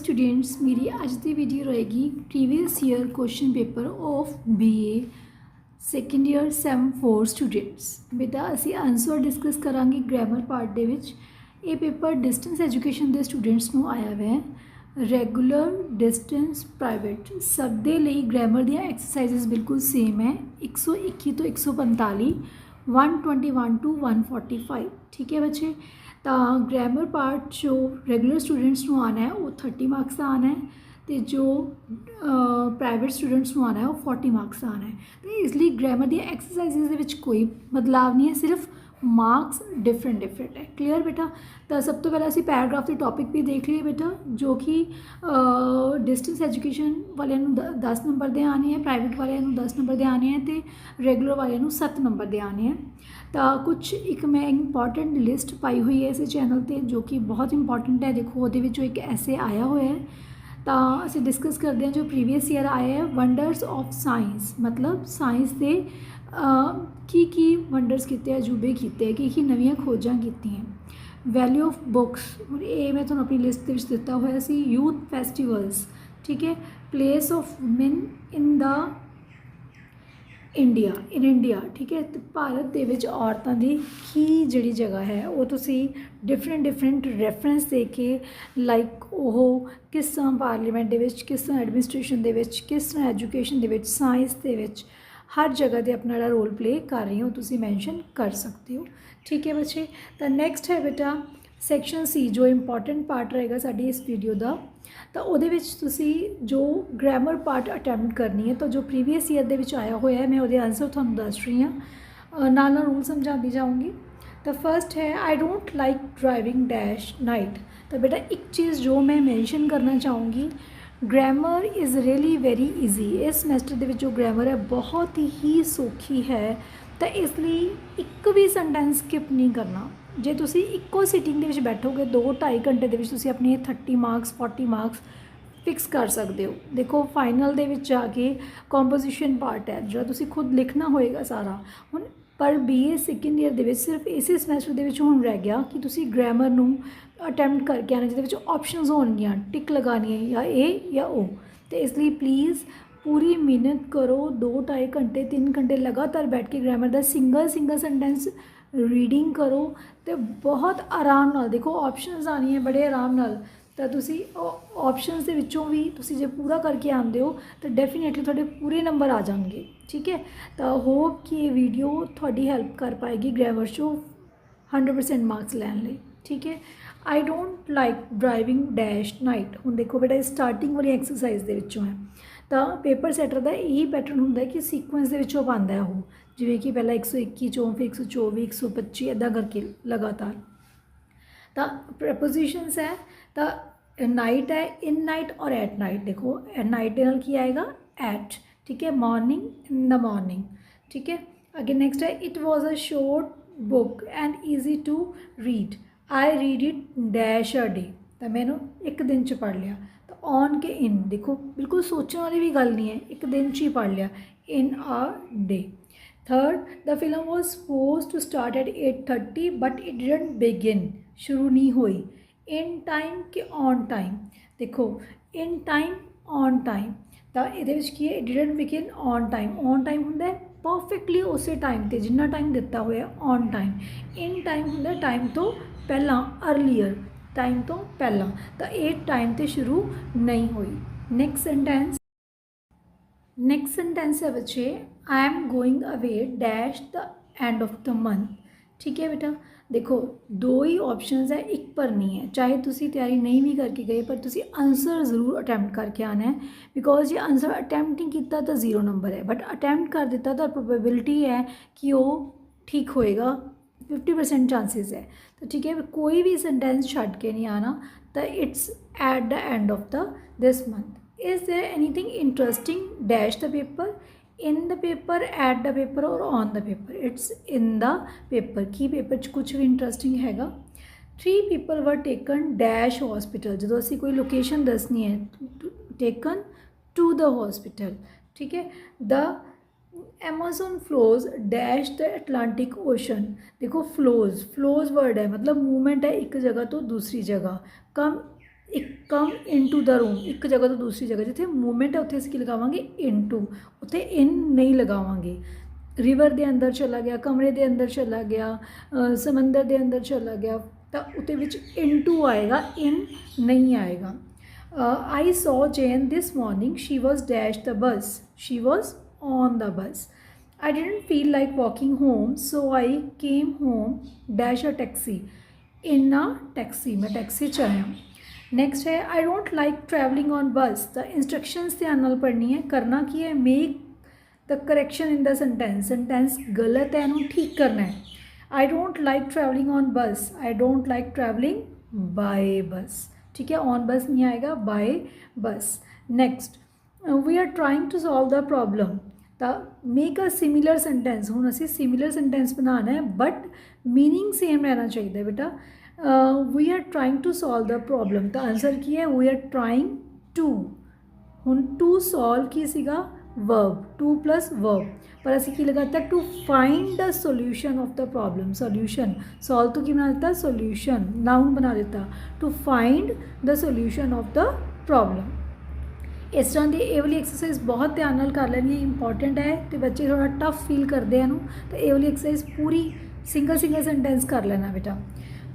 Students मेरी अज की video रहेगी previous year question paper of BA second year Sam 4 students. बेटा असी आंसर डिस्कस करांगे ग्रैमर पार्ट दे विच। ये पेपर डिस्टेंस एजुकेशन के स्टूडेंट्स को आया हुआ है। रेगूलर डिस्टेंस प्राइवेट सब दे लई ग्रैमर दी एक्सरसाइजिज बिल्कुल सेम है 121 तो 145 121 टू 145। ठीक है बच्चे, तो ग्रैमर पार्ट जो रेगूलर स्टूडेंट्स को आना है वो 30 मार्क्स का आना है, तो जो प्राइवेट स्टूडेंट्स को आना है वो 40 मार्क्स का आना है। तो इसलिए ग्रैमर दी एक्सरसाइजिज कोई बदलाव नहीं है, सिर्फ मार्क्स डिफरेंट है। क्लीयर बेटा? तो सब तो पहले असी पैराग्राफ के टॉपिक भी देख लिए बेटा, जो कि डिस्टेंस एजुकेशन वाले 10 नंबर के आने हैं, प्राइवेट वाले 10 नंबर के आने हैं, तो रेगूलर वाले 7 नंबर के आने हैं। तो कुछ एक मैं इंपॉर्टेंट लिस्ट पाई हुई है इस चैनल पर जो कि बहुत इंपॉर्टेंट है। देखो वो एक ऐसे आया हुआ है, तो असी डिस्कस करते हैं जो प्रीवियस ईयर आया है वंडर्स ऑफ साइंस, मतलब साइंस के की वंडर्स किए, अजूबे किए, की नवीं खोजां की। वैल्यू ऑफ बुक्स ये मैं तुहानूं अपनी लिस्ट के दिता हुआ सी। यूथ फैसटिवल्स, ठीक है। Place of women in the India, ठीक है। तो भारत दे विच औरतां दी की जिहड़ी जगह है वो तुसी डिफरेंट रेफरेंस दे के, लाइक वो किस तरह पार्लीमेंट दे विच, किस तरह एडमिनिस्ट्रेशन दे विच, किस तरह एजुकेशन दे विच, साइंस दे विच, हर जगह पर अपना जो रोल प्ले कर रही हो तुसी मैंशन कर सकते हो। ठीक है बच्चे, तो नैक्सट है बेटा सैक्शन सी, जो इंपॉर्टेंट पार्ट रहेगा साडी इस वीडियो का। तो वो तुसी जो ग्रैमर पार्ट अटैम्प्ट करनी है, तो जो प्रीवियस ईयर दे विच आया हुआ है मैं वो आंसर तुहानूं दस रही हाँ, नाल रूल समझाती जाऊँगी। तो फर्स्ट है I don't like driving dash night. तो बेटा एक चीज़ जो मैं मैंशन करना चाहूँगी, grammar is really very easy. इस समैसटर के जो ग्रैमर है बहुत ही सौखी है, तो इसलिए एक भी सेंटेंस स्किप नहीं करना। जे तुसी इक्को सीटिंग के बैठोगे 2-2.5 घंटे के अपने 30 मार्क्स 40 मार्क्स फिक्स कर सकते हो। देखो फाइनल दे विच जाके कंपोजिशन पार्ट है जो तुसी खुद लिखना होएगा सारा। हुण पर BA सैकेंड ईयर दे विच सिर्फ इसी समैसटर दे विच हुण रह गया कि तुसी ग्रैमर नूं अटैम्प्ट करके आना, जिहदे विच ऑप्शनस होणगियां, टिक लगानी है या ए या ओ। तो इसलिए प्लीज़ पूरी मेहनत करो, 2-2.5 घंटे 3 घंटे लगातार बैठ के ग्रैमर का सिंगल सेंटेंस रीडिंग करो, तो बहुत आराम नाल देखो ऑप्शनस आनी है बड़े आराम नाल। तो तुसी ऑप्शनस के विचों भी तुसी जे पूरा करके आते हो तो डेफिनेटली थोड़े पूरे नंबर आ जाएंगे। ठीक है, तो होप कि ये वीडियो थोड़ी हेल्प कर पाएगी ग्रैमर शो 100% मार्क्स लैन लई। ठीक है, I don't like driving dash night. हुण देखो बेटा स्टार्टिंग वाली एक्सरसाइज दे विचों है, तो पेपर सैटर का यही पैटर्न होंगे कि सीकुएंस के विचों पाता है वो, जिमें कि पहला 121 चों फिर 124 125 इदा करके लगातार। तो प्रपोजिशंस है, तो नाइट है, इन नाइट और एट नाइट। देखो नाइट के नाल की आएगा एट, ठीक है। मॉर्निंग, इन द मॉर्निंग, ठीक है। अगे नेक्स्ट है it was a short book and easy to read, I read it dash a day. तो मैंने एक दिन च पढ़ लिया। तो ऑन के इन, देखो बिल्कुल सोचने वाली भी गल नहीं है, एक दिन च ही पढ़ लिया, in a day. Third, the film was suppose to start at 8:30 but it didn't begin, शुरू नहीं हुई। इन टाइम कि ऑन टाइम, देखो इन टाइम ऑन टाइम, तो ये की है didn't begin on time. On time होंगे परफेक्टली उस टाइम पर जिन्ना टाइम दिता हुआ ऑन टाइम। इन टाइम होंगे टाइम तो पहला, अर्लीयर टाइम तो पहला, तो ये टाइम तो शुरू नहीं हुई। नेक्स्ट सेंटेंस है बच्चे I am going away dash the end of the month. ठीक है बेटा, देखो दो ही ऑप्शंस है, एक पर नहीं है। चाहे तुसी तैयारी नहीं भी करके गए पर तुसी आंसर ज़रूर अटैम्प्ट करके आना है, बिकॉज ये आंसर अटैम्प्ट नहीं किया तो 0 नंबर है, बट अटैम्प्ट कर दिता तो प्रोबेबिलिटी है कि वो ठीक होएगा, 50% चांसेस है। तो ठीक है, कोई भी सेंटेंस छड्ड के नहीं आना। तो it's at the end of the this month. Is there anything interesting dash the paper, in the paper, at the paper और on the paper. It's in the paper, की पेपर च कुछ भी इंटरेस्टिंग हैगा। 3 people were taken dash hospital, जो असी कोई location दसनी है, टेकन टू द हॉस्पिटल। ठीक है, the Amazon flows dash the Atlantic ocean. देखो फ्लोज वर्ड है, मतलब मूवमेंट है एक जगह तो दूसरी जगह, कम ਇੱਕ ਕਮ ਇਨਟੂ ਦ ਰੂਮ, ਇੱਕ ਜਗ੍ਹਾ ਤੋਂ ਦੂਸਰੀ ਜਗ੍ਹਾ, ਜਿੱਥੇ ਮੂਵਮੈਂਟ ਹੈ ਉੱਥੇ ਅਸੀਂ ਕੀ ਲਗਾਵਾਂਗੇ ਇਨਟੂ, ਉੱਥੇ ਇਨ ਨਹੀਂ ਲਗਾਵਾਂਗੇ। ਰਿਵਰ ਦੇ ਅੰਦਰ ਚਲਾ ਗਿਆ, ਕਮਰੇ ਦੇ ਅੰਦਰ ਚਲਾ ਗਿਆ, ਸਮੁੰਦਰ ਦੇ ਅੰਦਰ ਚਲਾ ਗਿਆ, ਤਾਂ ਉੱਤੇ ਵਿੱਚ ਇਨਟੂ ਆਏਗਾ, ਇਨ ਨਹੀਂ ਆਏਗਾ। I saw Jane this morning. She was dash the bus. She was on the bus. I didn't feel like walking home, so I came home dash a taxi. In a taxi, मैं taxi च आया। Next है I don't like traveling on bus. The instructions ध्यान नाल पढ़नी है। करना की है, make the correction in the sentence. Sentence गलत है, इन्हू ठीक करना है। I don't like traveling on bus. I don't like traveling by bus. ठीक है, ऑन बस नहीं आएगा, बाय बस। Next we are trying to solve the problem, तो मेक अ सिमिलर सेंटेंस। हुण असीं सिमिलर सेंटेंस बनाना है बट मीनिंग सेम रहना चाहिए बेटा। We are trying to solve the problem, तो आंसर की है वी आर ट्राइंग टू। हुण टू सॉल्व की सीगा वर्ब, टू प्लस वर्ब, पर असी की लगाता to find the solution of the problem. Solution, solve तो की बना देता, सोल्यूशन नाउन बना देता, to find the solution of the problem. इस तरह की ये वाली एक्सरसाइज बहुत ध्यान नाल कर लेनी, इंपॉर्टेंट है, तो बच्चे थोड़ा टफ फील करते हैं, तो ये वाली एक्सरसाइज पूरी सिंगल सिंगल सेंटेंस कर लेना बेटा।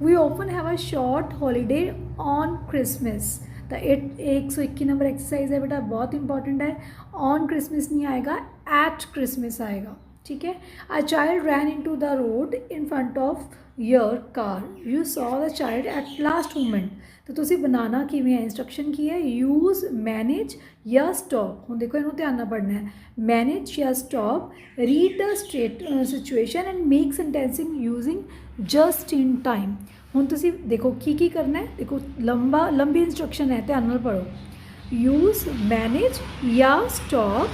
We open have a short holiday on Christmas, तो 121 नंबर एक्सरसाइज है बेटा, बहुत इंपॉर्टेंट है। ऑन क्रिसमस नहीं आएगा, एट क्रिसमस आएगा, ठीक है। अ child ran into the road in front of your car, you saw the child at last moment. तो तुसी बनाना किवें है, इंस्ट्रक्शन की है, यूज़ मैनेज या स्टॉप। हुण देखो इनू ध्यान नाल पढ़ना है, मैनेज या stop, read the state situation and make sentencing using just in time. हुण तुसी देखो की करना है, देखो लंबी इंस्ट्रक्शन है, ध्यान नाल पढ़ो। यूज़ मैनेज या stop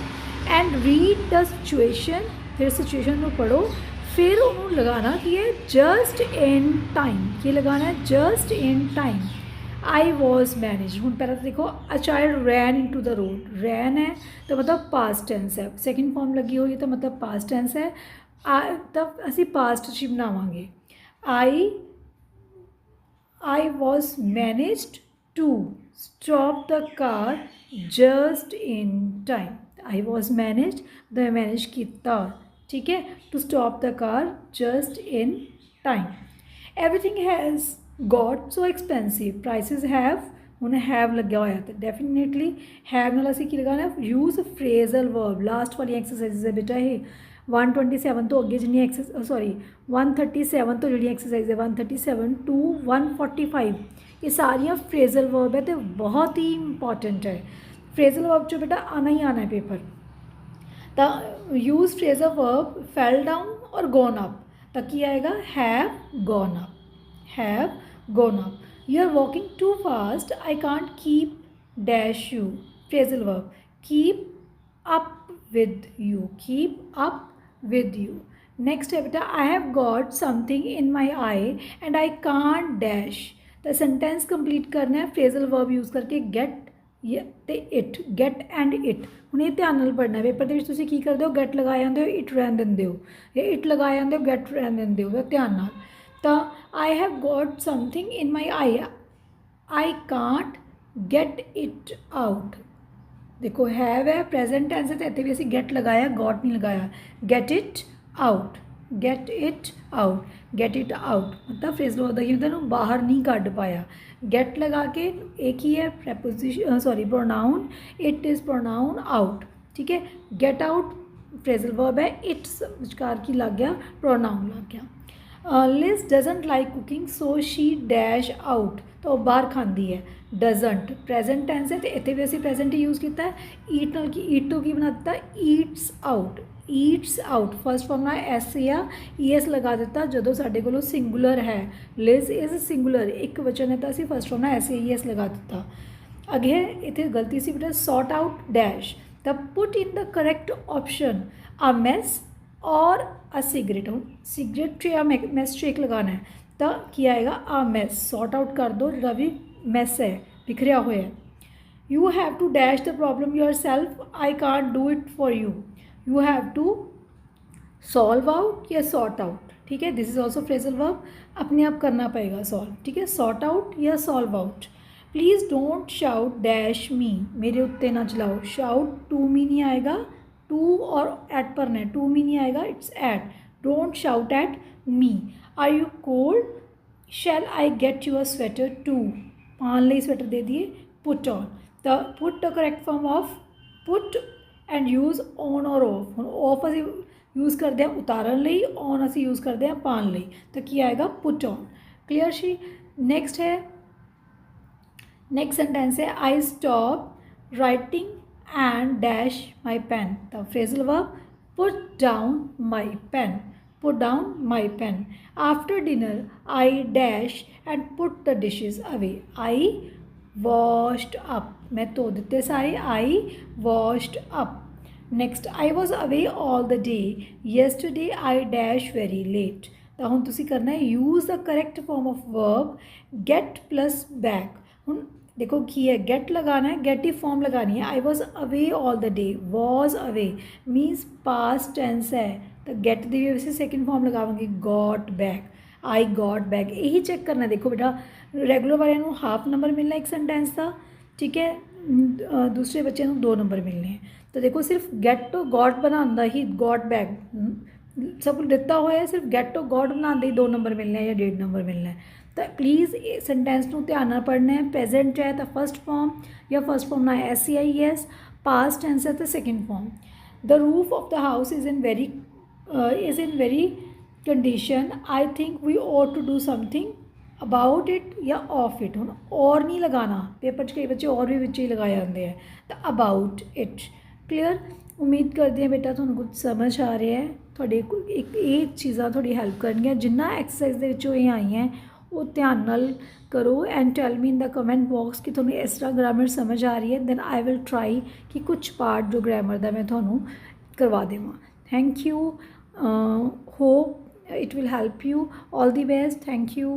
and read the situation, फिर सिचुएशन को पढ़ो, फिर उन्होंने लगाना कि है जस्ट इन टाइम। ये लगाना है just in time. I was manage, हूँ पहले तो देखो a child ran into the road, ran है तो मतलब पास्ट टेंस है, सेकेंड फॉर्म लगी हुई है तो मतलब पास्ट टेंस है, तब असी पास्ट च बनावांगे। I was managed to stop the car just in time. I was managed, तो मैनेज किया, ठीक है, to stop the car just in time. Everything has got so expensive, prices have, उन्हें हैव लग्या होया तो डेफिनेटली हैव नाल असीं की लगाना, यूज़ फ्रेजल वर्ब। लास्ट वाली एक्सरसाइज है बेटा ये 127 तो अगे जिन्नी एक्सरसाइज, सॉरी 137 तो जी एक्सरसाइज है 137 टू 145, ये सारिया फ्रेजल वर्ब है तो बहुत ही इंपॉर्टेंट है। फ्रेजल वर्ब चो बेटा आना ही आना है पेपर। तो use phrasal verb fell down और गॉन अप, तो की आएगा have gone up, have gone up. You are walking too fast, I can't keep dash you. Phrasal verb, keep up with you, keep up with you. Next है बेटा, I have got something in my eye and I can't dash। तो sentence complete करना है phrasal verb use करके, gate ते it, gate and it. हुण ये ध्यान नाल पढ़ना है, पेपर दे विच तुसीं की करदे हो, गेट लगा आंदे हो, इट रहन दिंदे हो, या इट लगा आंदे हो, गेट रहन दिंदे हो, तो ध्यान नाल। तो I have got something in my I, I can't get it out. देखो हैव है, प्रेजेंट टेंस है, तो इत्थे भी असीं गेट लगाया, गॉट नहीं लगाया। Get it out, get it out, get it out मतलब फ्रेजल वर्ब दा की मतलब बाहर नहीं कढ़ पाया। गेट लगा के एक ही है preposition, sorry pronoun, it is pronoun out, ठीक है। गेट आउट फ्रेजल वर्ब है, इट्स विचकार की लग गया, प्रोनाउन लग गया। Liz doesn't like cooking so she dash out, तो बाहर खाती है। डजेंट प्रेजेंट टेंस है तो इतने भी असी प्रेजेंट ही यूज़ किया है। ईट नाल की ईट तो की बना दिता, Yeats out, Yeats out. First form S या ई एस लगा दिता जो साडे कोलों सिंगुलर है। लिज इज़ सिंगुलर, एक वचन है तो असी first form S E S लगा दिता। अगे इतने गलती सी बेटा, सॉर्ट आउट डैश, तब put in the correct option a mess और अ सिगरेट। हूँ सिगरेट या मैस चेक लगाना है तो क्या आएगा, आ मैस। सॉर्ट आउट कर दो जो भी मैस है बिखरिया हुआ है। You have to dash the problem yourself, I can't do it for you. You have to solve out या सॉर्ट आउट, ठीक है, this is also phrasal verb, अपने आप करना पड़ेगा सॉल्व, ठीक है, सॉर्ट आउट या solve out. Please don't shout dash me, मेरे उत्ते ना चलाओ। शाउट टू मी नहीं आएगा, टू और एट पर नहीं, टू मी नहीं आएगा, it's at. Don't shout at me. Are you cold, shall I get you a sweater too, पान लई स्वेटर दे दिए, put on. The put the correct form of put and use on और off. हम off असी use करते हैं उतारन लई, ऑन असी यूज़ करते हैं पान लई, तो की आएगा पुट ऑन। क्लियर शी। नेक्स्ट है, नेक्स्ट सेंटेंस है I stop writing and dash my pen. The phrasal verb put down my pen, put down my pen. After dinner I dash and put the dishes away. I washed up, मैं धो दिते सारे, I washed up. Next I was away all the day, yesterday I dash very late. तो हुण तुसीं करना है use the correct form of verb gate plus back. हुण देखो की है, गेट लगाना है, गेट ही फॉर्म लगानी है। I was away all the day, was away means past tense है, तो गेट की वजह से सेकेंड फॉर्म लगावांगे got back, I got back. यही चेक करना। देखो बेटा रेगुलर वाले को हाफ नंबर मिलना एक सेंटेंस का, ठीक है, दूसरे बच्चे को 2 नंबर मिलने हैं। तो देखो सिर्फ गेट टू गॉट बनाने ही गॉट बैक सब दिता हुआ है, सिर्फ गेट टू गॉट बनाने ही 2 नंबर मिलने हैं या 1.5 नंबर मिलना है। तो प्लीज़ सेंटेंस को ध्यान नाल पढ़ना है। प्रेजेंट है तो फर्स्ट फॉर्म या फर्स्ट फॉर्म ना SCIS, पास्ट टेंस है तो second form. The roof of the house is in very condition, I think we ought to do something about it या ऑफ इट। हूँ और नहीं लगाना, पेपर कई बच्चे और भी बच्चे ही लगाए जाते हैं, तो अबाउट इट। क्लियर। उम्मीद करते हैं बेटा तुहानूं कुछ समझ आ रहा है, थोड़े एक चीज़ां थोड़ी हेल्प करनगियां। जिन्ना एक्सरसाइज दे विचों ये आई हैं वो ध्यान नाल करो and tell me in the comment box कि तुहानूं इस तरह ग्रामर समझ आ रही है। दैन आई विल ट्राई कि कुछ पार्ट जो ग्रामर का मैं तुहानूं करवा देवां। Thank you, hope it will help you. All the best. Thank you.